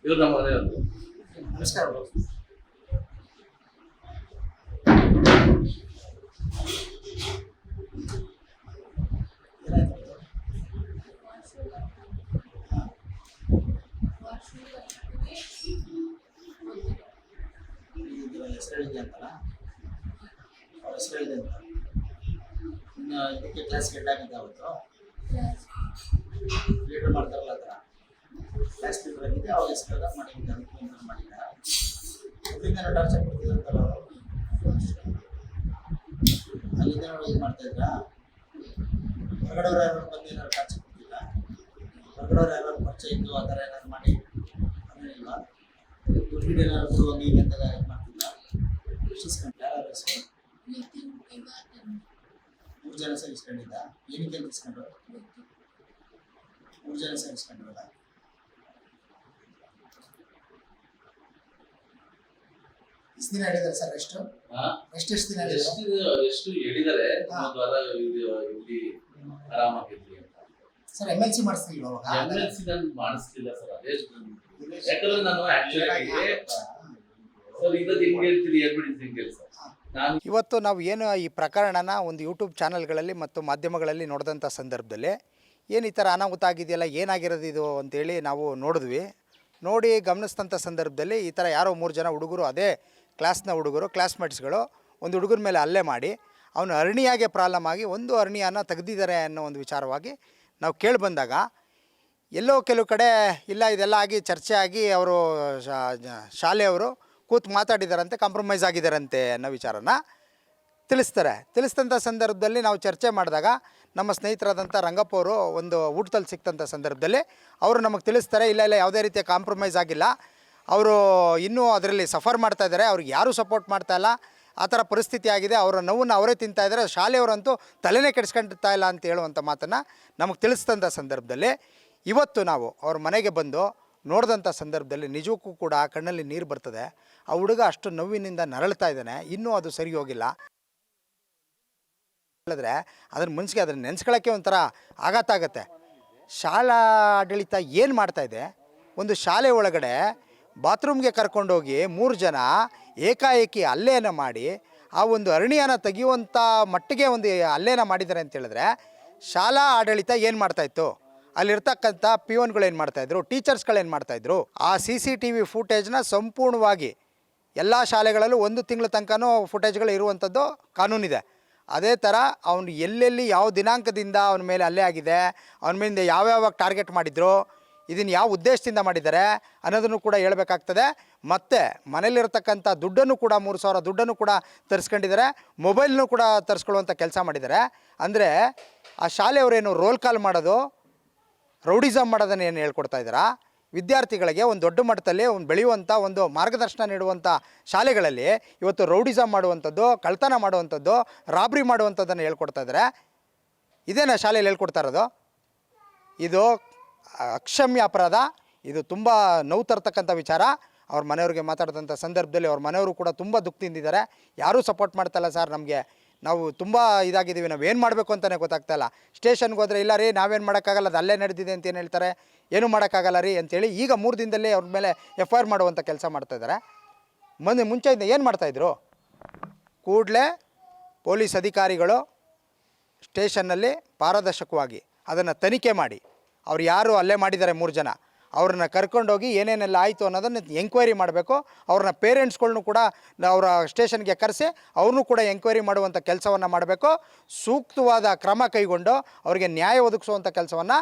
ಇವ್ರು ನಮ್ಮ ಮನೆಯವರು. ನಮಸ್ಕಾರ. ಹೆಸರಿದೆ ಅಂತಲ್ಲ, ಅವ್ರ ಹೆಸರಿದೆ ಅಂತ ಇನ್ನು ಇದಕ್ಕೆ ಕ್ಲಾಸ್ ಕೆಟ್ಟಾಗಿದೆ. ಅವತ್ತು ಲೀಡರ್ ಮಾಡ್ತಾರಲ್ಲ ಆ ಥರ ಕ್ಲಾಸ್ ಲೀಡರ್ ಆಗಿದೆ. ಅವ್ರ ಹೆಸರೆಲ್ಲ ಮಾಡಿದ್ದೆ, ಅದಕ್ಕೆ ಮಾಡಿದ್ದ ಅದರಿಂದ ಟಾರ್ಚರ್ ಕೊಡ್ತಿದ್ದಂತಲ್ಲ ಅವರು. ಅಲ್ಲಿಂದ ನಾವು ಇದು ಮಾಡ್ತಾಯಿದ್ರಾ? ಹೊರಗಡೆಯವ್ರು ಯಾರು ಬಂದು ಏನಾದ್ರು ಟಾರ್ಚರ್ ಕೊಡ್ತಿಲ್ಲ? ಹೊರಗಡೆಯವ್ರು ಯಾರು ಪರಿಚಯ ಇದ್ದು ಆ ಥರ ಏನಾದ್ರು ಮಾಡಿ ಅದೇನಿಲ್ವಾ? ದುಡ್ಡು ಏನಾದ್ರು ಕೊಡುವ ನೀವು ಅಂತ ಇದು ಮಾಡ್ತಿಲ್ಲ? ಇಸ್ಕೊಂಡು ಯಾರು ಹೆಸರು? 3 ಜನ ಸರ್ ಇಸ್ಕೊಂಡಿದ್ದ. ಏನಕ್ಕೆ ಅಂತ ಇಸ್ಕೊಂಡ್ರು? 3 ಜನ ಸರ್ ಇಸ್ಕೊಂಡ್ರಲ್ಲ. ಎಷ್ಟು ದಿನ ಹೇಳಿದ್ದಾರೆ ಸರ್? ಎಷ್ಟು ದಿನ ಎಷ್ಟು ಹೇಳಿದ್ದಾರೆ? ಇಲ್ಲಿ ಆರಾಮಾಗಿರ್ಲಿ ಅಂತ. ಸರ್ MLC ಮಾಡಿಸ್ತಿಲ್ವಾ ಅವಾಗ? MLC ನಾನು ಮಾಡಿಸ್ಲಿಲ್ಲ ಸರ್. ಅದೇ ಯಾಕಂದ್ರೆ ನಾನು ಆಕ್ಚುಲಿ ಸರ್ ಇದು ಹಿಂಗೆ ಹೇಳ್ತೀನಿ, ಹೇಳ್ಬಿಡಿ ಹಿಂಗೆ ಸರ್. ಇವತ್ತು ನಾವು ಏನು ಈ ಪ್ರಕರಣನ ಒಂದು ಯೂಟ್ಯೂಬ್ ಚಾನಲ್ಗಳಲ್ಲಿ ಮತ್ತು ಮಾಧ್ಯಮಗಳಲ್ಲಿ ನೋಡಿದಂಥ ಸಂದರ್ಭದಲ್ಲಿ ಏನು ಈ ಥರ ಅನಾಹುತ ಆಗಿದೆಯಲ್ಲ, ಏನಾಗಿರೋದು ಇದು ಅಂತೇಳಿ ನಾವು ನೋಡಿದ್ವಿ. ನೋಡಿ ಗಮನಿಸಿದಂಥ ಸಂದರ್ಭದಲ್ಲಿ ಈ ಥರ ಯಾರೋ 3 ಜನ ಹುಡುಗರು, ಅದೇ ಕ್ಲಾಸ್ನ ಹುಡುಗರು, ಕ್ಲಾಸ್ಮೇಟ್ಸ್ಗಳು ಒಂದು ಹುಡುಗರ ಮೇಲೆ ಹಲ್ಲೆ ಮಾಡಿ ಅವನು ಅರಣಿಯಾಗೆ ಪ್ರಾಬ್ಲಮ್ ಆಗಿ ಒಂದು ಅರಣಿಯನ್ನು ತೆಗೆದಿದ್ದಾರೆ ಅನ್ನೋ ಒಂದು ವಿಚಾರವಾಗಿ ನಾವು ಕೇಳಿ ಬಂದಾಗ, ಎಲ್ಲೋ ಕೆಲವು ಕಡೆ ಇಲ್ಲ ಇದೆಲ್ಲ ಆಗಿ ಚರ್ಚೆ ಆಗಿ ಅವರು ಶಾಲೆಯವರು ಕೂತು ಮಾತಾಡಿದಾರಂತೆ, ಕಾಂಪ್ರಮೈಸ್ ಆಗಿದ್ದಾರಂತೆ ಅನ್ನೋ ವಿಚಾರನ ತಿಳಿಸ್ತಂಥ ಸಂದರ್ಭದಲ್ಲಿ ನಾವು ಚರ್ಚೆ ಮಾಡಿದಾಗ ನಮ್ಮ ಸ್ನೇಹಿತರಾದಂಥ ರಂಗಪ್ಪ ಅವರು ಒಂದು ಊಟದಲ್ಲಿ ಸಿಕ್ತಂಥ ಸಂದರ್ಭದಲ್ಲಿ ಅವರು ನಮಗೆ ತಿಳಿಸ್ತಾರೆ, ಇಲ್ಲ ಯಾವುದೇ ರೀತಿಯ ಕಾಂಪ್ರಮೈಸ್ ಆಗಿಲ್ಲ, ಅವರು ಇನ್ನೂ ಅದರಲ್ಲಿ ಸಫರ್ ಮಾಡ್ತಾಯಿದ್ದಾರೆ, ಅವ್ರಿಗೆ ಯಾರೂ ಸಪೋರ್ಟ್ ಮಾಡ್ತಾಯಿಲ್ಲ, ಆ ಥರ ಪರಿಸ್ಥಿತಿ ಆಗಿದೆ, ಅವರ ನೋವನ್ನು ಅವರೇ ತಿಂತಾಯಿದ್ದಾರೆ, ಶಾಲೆಯವರಂತೂ ತಲೆನೇ ಕೆಡಿಸ್ಕೊಳ್ತಾ ಇಲ್ಲ ಅಂತ ಹೇಳುವಂಥ ಮಾತನ್ನು ನಮಗೆ ತಿಳಿಸ್ತಂಥ ಸಂದರ್ಭದಲ್ಲಿ ಇವತ್ತು ನಾವು ಅವ್ರ ಮನೆಗೆ ಬಂದು ನೋಡಿದಂಥ ಸಂದರ್ಭದಲ್ಲಿ ನಿಜಕ್ಕೂ ಕೂಡ ಕಣ್ಣಲ್ಲಿ ನೀರು ಬರ್ತದೆ. ಆ ಹುಡುಗ ಅಷ್ಟು ನೋವಿನಿಂದ ನರಳ್ತಾ ಇದ್ದಾನೆ, ಇನ್ನೂ ಅದು ಸರಿ ಹೋಗಿಲ್ಲ. ಹೇಳಿದ್ರೆ ಅದ್ರ ಮನಸ್ಸಿಗೆ ಅದನ್ನು ನೆನೆಸ್ಕೊಳ್ಳೋಕ್ಕೆ ಒಂಥರ ಆಘಾತ ಆಗುತ್ತೆ. ಶಾಲಾ ಆಡಳಿತ ಏನು ಮಾಡ್ತಾಯಿದೆ? ಒಂದು ಶಾಲೆ ಒಳಗಡೆ ಬಾತ್ರೂಮ್ಗೆ ಕರ್ಕೊಂಡೋಗಿ 3 ಜನ ಏಕಾಏಕಿ ಹಲ್ಲೆಯನ್ನು ಮಾಡಿ ಆ ಒಂದು ಅರಣ್ಯನ ತೆಗೆಯುವಂಥ ಮಟ್ಟಿಗೆ ಒಂದು ಹಲ್ಲೆನ ಮಾಡಿದ್ದಾರೆ ಅಂತ ಹೇಳಿದ್ರೆ ಶಾಲಾ ಆಡಳಿತ ಏನು ಮಾಡ್ತಾಯಿತ್ತು? ಅಲ್ಲಿರ್ತಕ್ಕಂಥ ಪಿಯೋನ್ಗಳು ಏನು ಮಾಡ್ತಾಯಿದ್ರು? ಟೀಚರ್ಸ್ಗಳು ಏನು ಮಾಡ್ತಾಯಿದ್ರು? ಆ CCTV ಫುಟೇಜ್ನ ಸಂಪೂರ್ಣವಾಗಿ ಎಲ್ಲ ಶಾಲೆಗಳಲ್ಲೂ 1 ತಿಂಗಳ ತನಕನೂ ಫುಟೇಜ್ಗಳು ಇರುವಂಥದ್ದು ಕಾನೂನಿದೆ. ಅದೇ ಥರ ಅವನು ಎಲ್ಲೆಲ್ಲಿ ಯಾವ ದಿನಾಂಕದಿಂದ ಅವನ ಮೇಲೆ ಹಲ್ಲೆ ಆಗಿದೆ, ಅವನ ಮೇಲೆ ಯಾವ್ಯಾವ ಟಾರ್ಗೆಟ್ ಮಾಡಿದ್ರು, ಇದನ್ನು ಯಾವ ಉದ್ದೇಶದಿಂದ ಮಾಡಿದ್ದಾರೆ ಅನ್ನೋದನ್ನು ಕೂಡ ಹೇಳಬೇಕಾಗ್ತದೆ. ಮತ್ತು ಮನೇಲಿರ್ತಕ್ಕಂಥ ದುಡ್ಡನ್ನು ಕೂಡ 3,000 ದುಡ್ಡನ್ನು ಕೂಡ ತರಿಸ್ಕೊಂಡಿದ್ದಾರೆ, ಮೊಬೈಲ್ನೂ ಕೂಡ ತರಿಸ್ಕೊಳ್ಳುವಂಥ ಕೆಲಸ ಮಾಡಿದ್ದಾರೆ. ಅಂದರೆ ಆ ಶಾಲೆಯವರೇನು ರೋಲ್ ಕಾಲ್ ಮಾಡೋದು, ರೌಡಿಸಮ್ ಮಾಡೋದನ್ನು ಏನು ಹೇಳ್ಕೊಡ್ತಾ ಇದ್ದಾರಾ? ವಿದ್ಯಾರ್ಥಿಗಳಿಗೆ ಒಂದು ದೊಡ್ಡ ಮಟ್ಟದಲ್ಲಿ ಒಂದು ಬೆಳೆಯುವಂಥ ಒಂದು ಮಾರ್ಗದರ್ಶನ ನೀಡುವಂಥ ಶಾಲೆಗಳಲ್ಲಿ ಇವತ್ತು ರೌಡಿಸಮ್ ಮಾಡುವಂಥದ್ದು, ಕಳ್ತನ ಮಾಡುವಂಥದ್ದು, ರಾಬ್ರಿ ಮಾಡುವಂಥದ್ದನ್ನು ಹೇಳ್ಕೊಡ್ತಾ ಇದ್ದಾರೆ. ಇದೇನಾ ಶಾಲೆಯಲ್ಲಿ ಹೇಳ್ಕೊಡ್ತಾ ಇರೋದು? ಇದು ಅಕ್ಷಮ್ಯ ಅಪರಾಧ. ಇದು ತುಂಬ ನೋವು ತರ್ತಕ್ಕಂಥ ವಿಚಾರ. ಅವ್ರ ಮನೆಯವ್ರಿಗೆ ಮಾತಾಡಿದಂಥ ಸಂದರ್ಭದಲ್ಲಿ ಅವ್ರ ಮನೆಯವರು ಕೂಡ ತುಂಬ ದುಃಖ ತಿಂದಿದ್ದಾರೆ. ಯಾರೂ ಸಪೋರ್ಟ್ ಮಾಡ್ತಾಯಿಲ್ಲ ಸರ್, ನಮಗೆ ನಾವು ತುಂಬ ಇದಾಗಿದ್ದೀವಿ, ನಾವೇನು ಮಾಡಬೇಕು ಅಂತಲೇ ಗೊತ್ತಾಗ್ತಾಯಿಲ್ಲ. ಸ್ಟೇಷನ್ಗೆ ಹೋದರೆ ಇಲ್ಲ ರೀ ನಾವೇನು ಮಾಡೋಕ್ಕಾಗಲ್ಲ, ಅದು ಅಲ್ಲೇ ನಡೆದಿದೆ ಅಂತ ಏನು ಹೇಳ್ತಾರೆ, ಏನೂ ಮಾಡೋಕ್ಕಾಗಲ್ಲ ರೀ ಅಂತೇಳಿ ಈಗ 3 ದಿನದಲ್ಲೇ ಅವ್ರ ಮೇಲೆ FIR ಮಾಡುವಂಥ ಕೆಲಸ ಮಾಡ್ತಾಯಿದ್ದಾರೆ. ಮುಂಚೆಯಿಂದ ಏನು ಮಾಡ್ತಾಯಿದ್ರು? ಕೂಡಲೇ ಪೊಲೀಸ್ ಅಧಿಕಾರಿಗಳು ಸ್ಟೇಷನ್ನಲ್ಲಿ ಪಾರದರ್ಶಕವಾಗಿ ಅದನ್ನು ತನಿಖೆ ಮಾಡಿ ಅವ್ರು ಯಾರು ಹಲ್ಲೆ ಮಾಡಿದ್ದಾರೆ 3 ಜನ ಅವ್ರನ್ನ ಕರ್ಕೊಂಡೋಗಿ ಏನೇನೆಲ್ಲ ಆಯಿತು ಅನ್ನೋದನ್ನು ಎಂಕ್ವೈರಿ ಮಾಡಬೇಕು. ಅವ್ರನ್ನ ಪೇರೆಂಟ್ಸ್ಗಳ್ನು ಕೂಡ ಅವರ ಸ್ಟೇಷನ್ಗೆ ಕರೆಸಿ ಅವ್ರನ್ನೂ ಕೂಡ ಎಂಕ್ವೈರಿ ಮಾಡುವಂಥ ಕೆಲಸವನ್ನು ಮಾಡಬೇಕು. ಸೂಕ್ತವಾದ ಕ್ರಮ ಕೈಗೊಂಡು ಅವರಿಗೆ ನ್ಯಾಯ ಒದಗಿಸುವಂಥ ಕೆಲಸವನ್ನು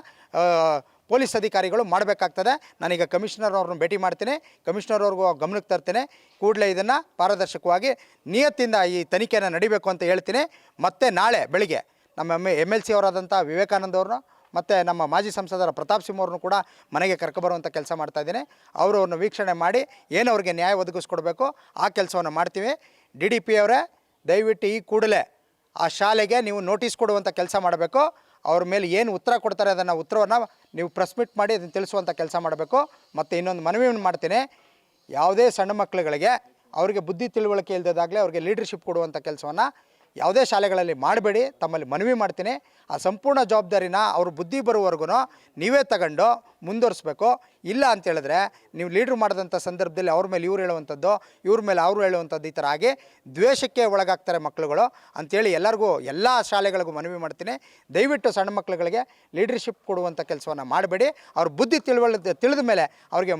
ಪೊಲೀಸ್ ಅಧಿಕಾರಿಗಳು ಮಾಡಬೇಕಾಗ್ತದೆ. ನಾನೀಗ ಕಮಿಷನರ್ ಅವ್ರನ್ನ ಭೇಟಿ ಮಾಡ್ತೀನಿ, ಕಮಿಷನರ್ ಅವ್ರಿಗೂ ಗಮನಕ್ಕೆ ತರ್ತೀನಿ. ಕೂಡಲೇ ಇದನ್ನು ಪಾರದರ್ಶಕವಾಗಿ ನಿಯತ್ತಿಂದ ಈ ತನಿಖೆಯನ್ನು ನಡಿಬೇಕು ಅಂತ ಹೇಳ್ತೀನಿ. ಮತ್ತು ನಾಳೆ ಬೆಳಿಗ್ಗೆ ನಮ್ಮ MLC ಅವರಾದಂಥ ವಿವೇಕಾನಂದ ಅವ್ರನ್ನ ಮತ್ತು ನಮ್ಮ ಮಾಜಿ ಸಂಸದರ ಪ್ರತಾಪ್ ಸಿಂಹ ಅವ್ರನ್ನೂ ಕೂಡ ಮನೆಗೆ ಕರ್ಕೊಬರುವಂಥ ಕೆಲಸ ಮಾಡ್ತಾಯಿದ್ದೀನಿ. ಅವ್ರನ್ನ ವೀಕ್ಷಣೆ ಮಾಡಿ ಏನು ಅವ್ರಿಗೆ ನ್ಯಾಯ ಒದಗಿಸ್ಕೊಡ್ಬೇಕು ಆ ಕೆಲಸವನ್ನು ಮಾಡ್ತೀವಿ. DDP ಅವರೇ ದಯವಿಟ್ಟು ಈ ಕೂಡಲೇ ಆ ಶಾಲೆಗೆ ನೀವು ನೋಟಿಸ್ ಕೊಡುವಂಥ ಕೆಲಸ ಮಾಡಬೇಕು. ಅವ್ರ ಮೇಲೆ ಏನು ಉತ್ತರ ಕೊಡ್ತಾರೆ ಅದನ್ನು ಉತ್ತರವನ್ನು ನೀವು ಪ್ರೆಸ್ ಮೀಟ್ ಮಾಡಿ ಅದನ್ನು ತಿಳಿಸುವಂಥ ಕೆಲಸ ಮಾಡಬೇಕು. ಮತ್ತು ಇನ್ನೊಂದು ಮನವಿಯನ್ನು ಮಾಡ್ತೀನಿ, ಯಾವುದೇ ಸಣ್ಣ ಮಕ್ಕಳುಗಳಿಗೆ ಅವರಿಗೆ ಬುದ್ಧಿ ತಿಳುವಳಿಕೆ ಇಲ್ಲದಾಗಲೇ ಅವ್ರಿಗೆ ಲೀಡರ್ಶಿಪ್ ಕೊಡುವಂಥ ಕೆಲಸವನ್ನು ಯಾವುದೇ ಶಾಲೆಗಳಲ್ಲಿ ಮಾಡಬೇಡಿ, ತಮ್ಮಲ್ಲಿ ಮನವಿ ಮಾಡ್ತೀನಿ. ಆ ಸಂಪೂರ್ಣ ಜವಾಬ್ದಾರಿನ ಅವ್ರ ಬುದ್ಧಿ ಬರುವವರೆಗೂ ನೀವೇ ತಗೊಂಡು ಮುಂದುವರಿಸ್ಬೇಕು. ಇಲ್ಲ ಅಂತೇಳಿದ್ರೆ ನೀವು ಲೀಡ್ರ್ ಮಾಡಿದಂಥ ಸಂದರ್ಭದಲ್ಲಿ ಅವ್ರ ಮೇಲೆ ಇವ್ರು ಹೇಳುವಂಥದ್ದು, ಇವ್ರ ಮೇಲೆ ಅವರು ಹೇಳುವಂಥದ್ದು, ಈ ಥರ ಆಗಿ ದ್ವೇಷಕ್ಕೆ ಒಳಗಾಗ್ತಾರೆ ಮಕ್ಕಳುಗಳು ಅಂಥೇಳಿ ಎಲ್ಲರಿಗೂ, ಎಲ್ಲ ಶಾಲೆಗಳಿಗೂ ಮನವಿ ಮಾಡ್ತೀನಿ. ದಯವಿಟ್ಟು ಸಣ್ಣ ಮಕ್ಕಳುಗಳಿಗೆ ಲೀಡರ್ಶಿಪ್ ಕೊಡುವಂಥ ಕೆಲಸವನ್ನು ಮಾಡಬೇಡಿ. ಅವ್ರ ಬುದ್ಧಿ ತಿಳಿದ ಮೇಲೆ ಅವ್ರಿಗೆ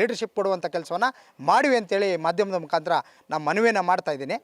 ಲೀಡರ್ಶಿಪ್ ಕೊಡುವಂಥ ಕೆಲಸವನ್ನು ಮಾಡಿವಿ ಅಂತೇಳಿ ಮಾಧ್ಯಮದ ಮುಖಾಂತರ ನಾನು ಮನವಿಯನ್ನು ಮಾಡ್ತಾಯಿದ್ದೀನಿ.